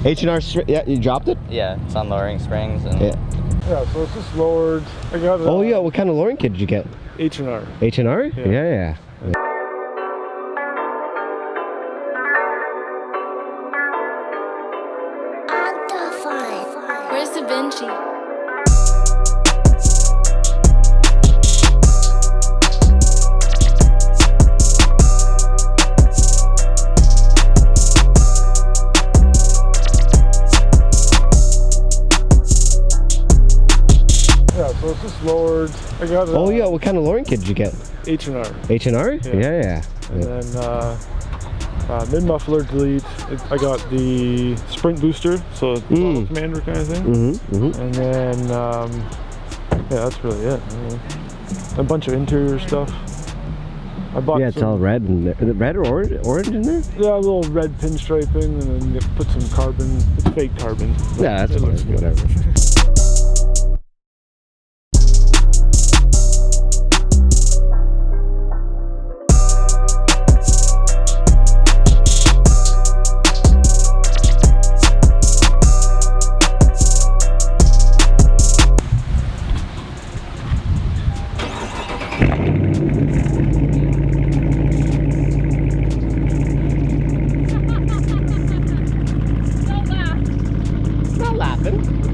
H&R, yeah, you dropped it? Yeah, it's on lowering springs. And Yeah, so it's just lowered. I got Oh yeah, what kind of lowering kit did you get? H&R. H&R? Yeah. Yeah. Where's Da Vinci? Yeah, so it's just lowered. I got Oh yeah, what kind of lowering kit did you get? H&R. H&R? Yeah. And then mid muffler delete. I got the sprint booster, so throttle commander kind of thing. And then yeah, that's really it. A bunch of interior stuff. I bought it's all red and red or orange in there. Yeah, a little red pinstriping, and then you put some carbon. It's fake carbon. Yeah, that's looks good. whatever.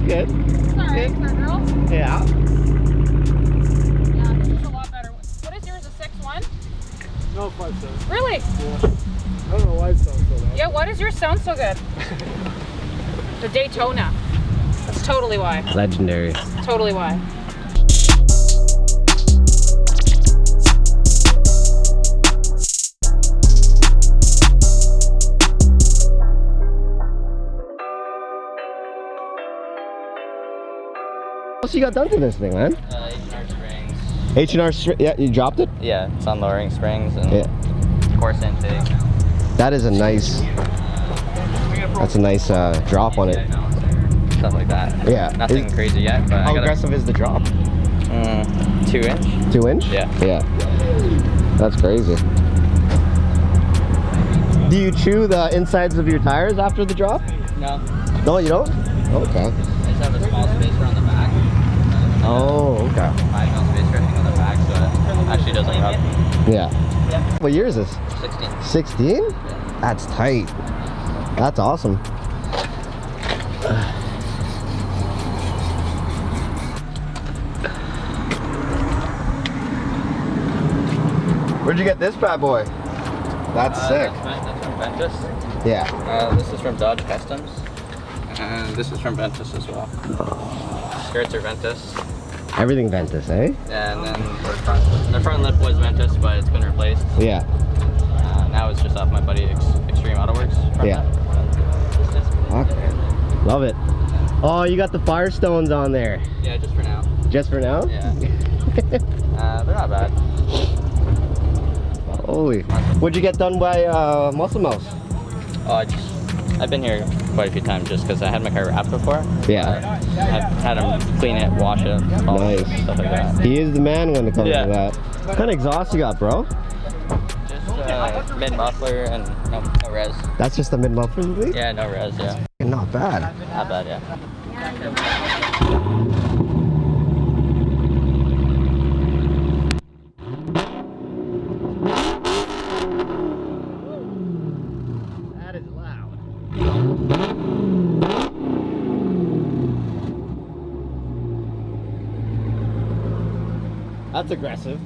Good. Sorry, for a girl? Yeah. Yeah, this is a lot better. What is yours, a 6.1? No, 5.7. Really? Yeah. I don't know why it sounds so loud. Yeah, why does yours sound so good? The Daytona. That's totally why. Legendary. Totally why. What else you got done to this thing, man? H&R springs. H&R, yeah, you dropped it? Yeah, it's on lowering springs and coarse intake. That is a nice, that's a nice drop on it. Stuff like that. Yeah. Nothing crazy yet, but How aggressive is the drop? 2 inch. 2 inch? Yeah. Yeah. That's crazy. Do you chew the insides of your tires after the drop? No. No, you don't? Okay. I just have a small spacer on the back. Oh, okay. 5 mil spacer I think on the back, so it actually doesn't rub. Yeah. What year is this? 16. 16? That's tight. That's awesome. Where'd you get this bad boy? That's sick. That's from Ventus. Yeah. This is from Dodge Customs. And this is from Ventus as well. Skirts are Ventus. Everything Ventus, eh? And then the front lip was Ventus, but it's been replaced. Yeah. Now it's just off my buddy Extreme Autoworks. Yeah. Fuck. Love it. Oh, you got the Firestones on there. Yeah, just for now. Just for now? Yeah. They're not bad. Holy. What'd you get done by Muscle Mouse? Oh, I've been here quite a few times just because I had my car wrapped before. Yeah. I've had him clean it, wash it, polish it, stuff like that. He is the man when it comes to that. What kind of exhaust you got, bro? Just mid-muffler and no res. That's just a mid-muffler, you think? Yeah, no res, yeah. Not bad. Not bad, yeah. That is loud. That's aggressive.